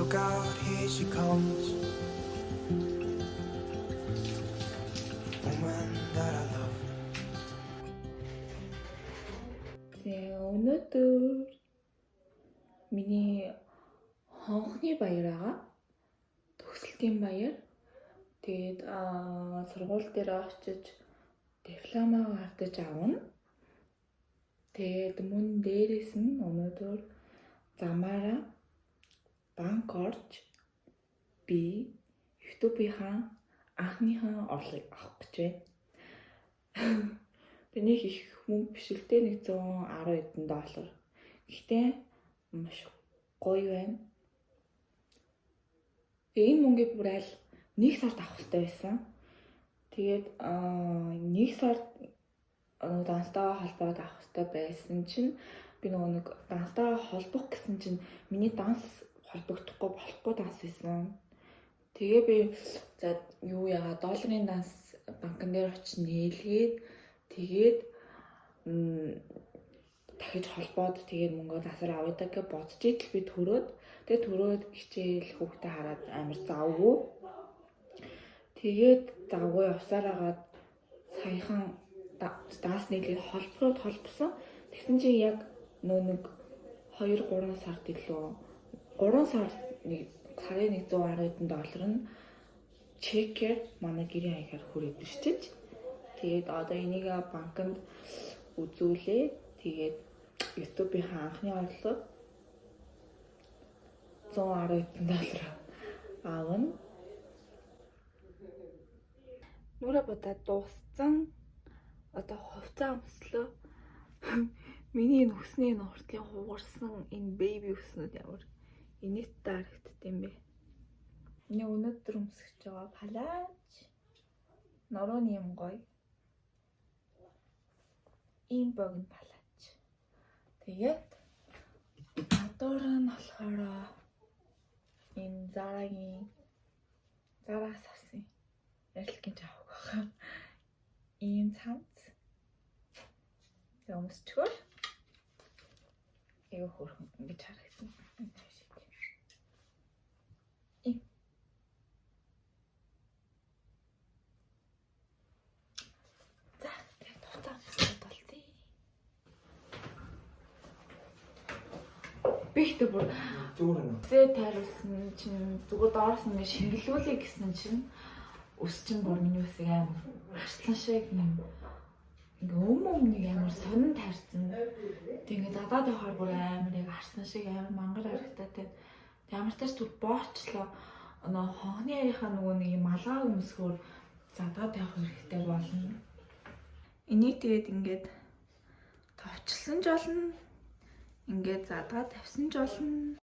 Look out, here she comes. Woman that I love. Өнөөдөр миний хонхны баяр байгаа. Төгсөлтийн баяр. Тэгээд сургууль дээр очиж дипломоо авч авна. Тэгээд мөн дээрээс нь өнөөдөр замаараа банк орж би YouTube-ийн анхныхаа орлогыг авах гэж байна. Тэнийг их мөнгө биш л дээ, $110 эдэн. Гэхдээ маш гоё байна. Тэгээ энэ мөнгийг бүр аль нэг сард авах хэрэгтэй байсан. Тэгээд нэг сард данстайгаа холбоод авах хэрэгтэй байсан чинь би нэг данстайгаа холбох гэсэн чинь миний данс холбогдохгүй болохгүй данс байсан. Тэгээ би за юу яагаад долларын данс банкн дээр очиж нээлгээд тэгээд дахиж холбоод тэгээд мөнгөө дасаар авъя гэж бодож итэл би төрөөд хичээл хүүхдээ хараад амар завгүй. Тэгээд завгүй явсаар агаад саяхан данс нээлгээд холбосон. Тэгсэн чинь яг нэг 2-3 сард илүү 3 сар сарын $110 нь чекээр манай гэрийн хаягаар хүрээд ирчихэж. Тэгээд одоо энийг банкнд үзүүлээ. Тэгээд YouTube-ийн анхны орлого $110 аавна. Нүрэ бодоод дууссан. Одоо хувцас өмслөө. Миний энэ хүсний нуртлын хугарсан энэ бэби хүснүүд ямар инээдтэй харагддаг юм бэ? Миний өнөөдөр өмсөж байгаа палаж нурууны юм гоё. Ийм богино палаж. Тэгээд надуур нь болохоор энэ Zara-гаас авсан ярилгын жавхаг байгаа. Ийм цамц. Өмсчгөр. Эйгөө хөрхөн ингэж харагдсан. Бихтэй бүр зээ тайруулсан чинь зүгээр доороос нь шингэлүүлээ гэсэн чинь өс чинь бүр миний үсэг амар харслан шиг юм. Ингээ өмнөнийг амар сонин таарсан. Тэгээ дадаад явахаар бүр амар яг харслан шиг амар мангар харагдаад байна. Тэг ямар тач түр боочлоо. Нөгөө хонхны ярийнхаа нөгөө нэг юм малгай өмсгөр задаад явах хэрэгтэй болно. Энийг тэгээд ингээд товчлсон ч болно. Ингээд задгаад тавьсан ч болно.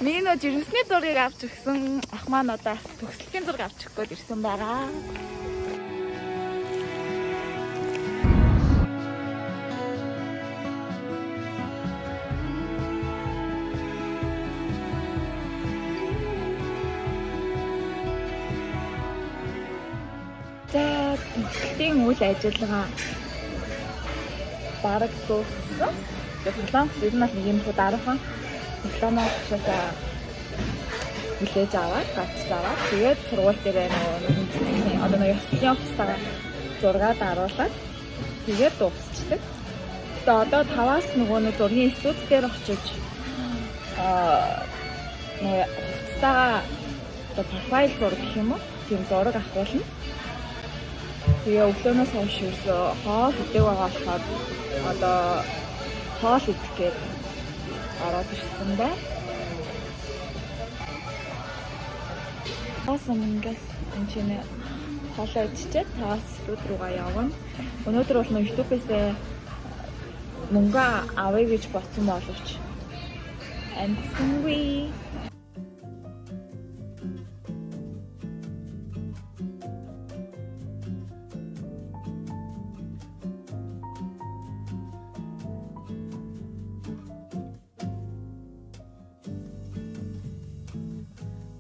Минь жирэмсний зургийг авч өгсөн ах маань одоо төгсөлтийн зураг авчих гээд ирсэн байгаа. За төгсөлтийн үйл ажиллагаа бараг дууссан. Тэгээд Солонгос ер нь нэг юм дараахан дипломоо учраас хүлээж аваад, авчиж аваад тэгээд сургууль дээр нөгөө одоо нөгөө ёслолын хувцастайгаа зургаад аруулаад тэгээд дуусчдаг. Тэгээ одоо 5-аас нөгөө зургийн студ дээр очиж нөгөө хувцастайгаа одоо профайл зураг гэх юм уу? Тийм зураг авахулна. Тэгээ өглөөнөөс хойш хоол идэг байгаа болохоор одоо хоол идэх гээд ороод ирсэн байна. Хасан ингээс энэ чинь хоолоо идчихээд таас студ руугаа явна. Өнөөдөр бол нөө YouTube-ээс мөнгө авъя гэж бодсон боловч амтсангүй.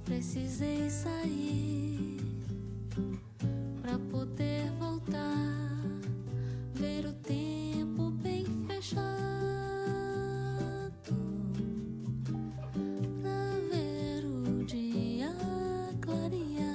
Precisei sair pra poder voltar, ver o tempo bem fechado, pra ver o dia clarear.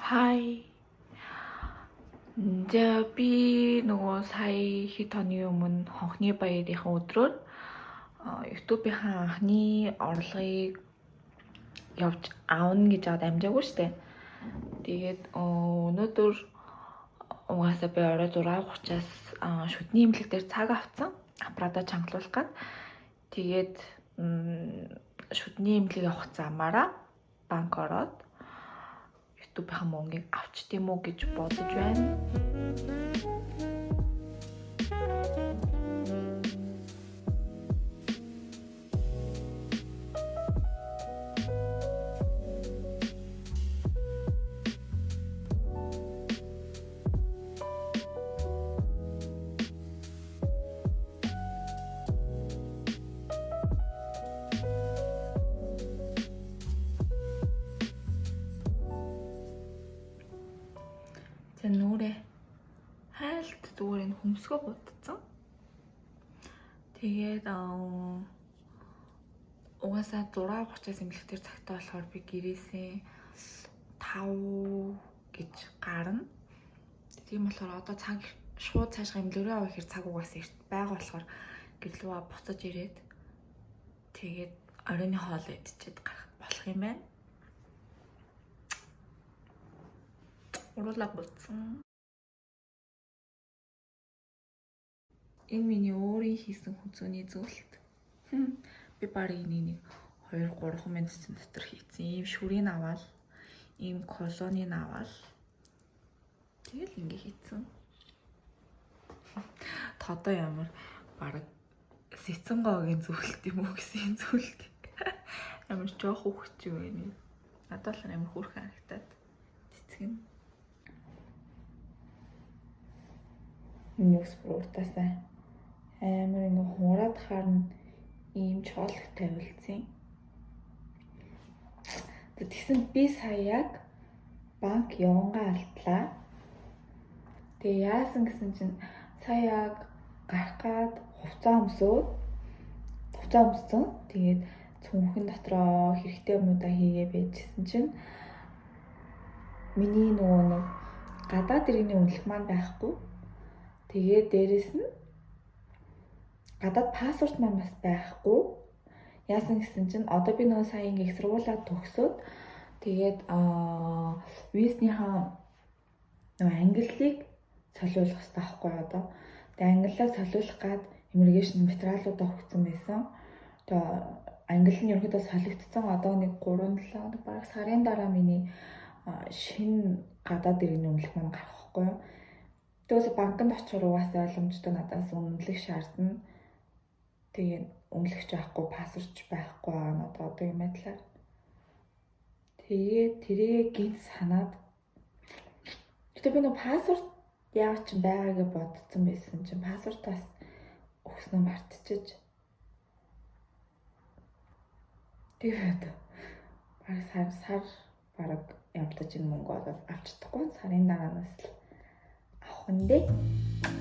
Хай. Тэгээ би нөгөө сая хэд хоногийн өмнө хонхны баярынхан өдрөөр YouTube-ийн анхны орлогыг явж аавна гэж амжаагүй штэ. Тэгээд өнөөдөр угаасаа би орой 6:30-аас шүдний имлэг дээр цаг авсан. Аппарата чангалуулах гээд. Тэгээд шүдний имлэг явах замаараа банк ороод YouTube-ийн мөнгийг авч тийм үү гэж бодож байна. Нүрэ хайлт зүгээр энэ хөмсгөө бутцсан. Тэгээд угаасаа 6:30-аас имлэгтэр цагтаа болохоор би гэрээсээ 5 гэж гарна. Тийм болохоор одоо цаг шууд цаашгаа имлэгрээ явах хэрэг цаг угаасаа эрт байгаа болохоор гэрлүүа буцаж ирээд тэгээд оройн хоол идчихэд гарах болох юм байна. Уруулаа буцсан. Энэ миний өөрийн хийсэн хүнцөний зөвлөлт. Би барыг нэг 2-3 минутын дотор хийсэн. Ийм шүрийг аваад, ийм колоныг аваад тэгэл ингэ хийсэн. Одоо ямар бараг Сэцэнгоогийн зөвлөлт юм уу гэсэн зөвлөлт. Ямар жоох хөвч юм бэ? Надад л амар хөөрхөн харагдаад цэцэг нь. Ньюс бүртасаа амар ингэ хураад харна ийм чоолох тавилсан. Тэгсэн би сая яг банк явангаа алдлаа. Тэгээ яасан гэсэн чинь сая яг гарах гад хувцас өмсөн. Тэгээд цүнхэн дотроо хэрэгтэй юмудаа хийгээ байжсэн чинь миний нөгөө гадаад иргэний үнэлэх маань байхгүй. Тэгээд дээрэс нь гадаад паспорт маань бас байхгүй. Яасан гэсэн чинь одоо би нөгөө сая ингээ их сургуулаа төгсөөд тэгээд визнийхаа нөгөө ангиллыг солиулах хэрэгтэй байхгүй одоо. Тэгээд англиар солиулах гад immigration материалуудаа өгсөн байсан. Одоо англи нь ерөөдөө солигдсон. Одоо нэг 3-7 хоног баг сарын дараа миний шинэ гадаад иргэний өмнөлөх маань гарахгүй юу. Тэгээс банкнд очихоор угаасаа ойлгомжтой надаас үнэлэх шаардна. Тэгээ үнэлэгч байхгүй, пассворд байхгүй байгаа нь одоо юм байдлаар. Тэгээ тэрийг гинт санаад. Гэтэ би нэг пассворд яагаад ч байгаагээ бодсон байсан чинь пассвортаас өгснөө мартчихэж. Тэгээд баг сар бараг явдаж энэ мөнгө олоод авч чадахгүй. Сарын дараанаас л авах нь дээ.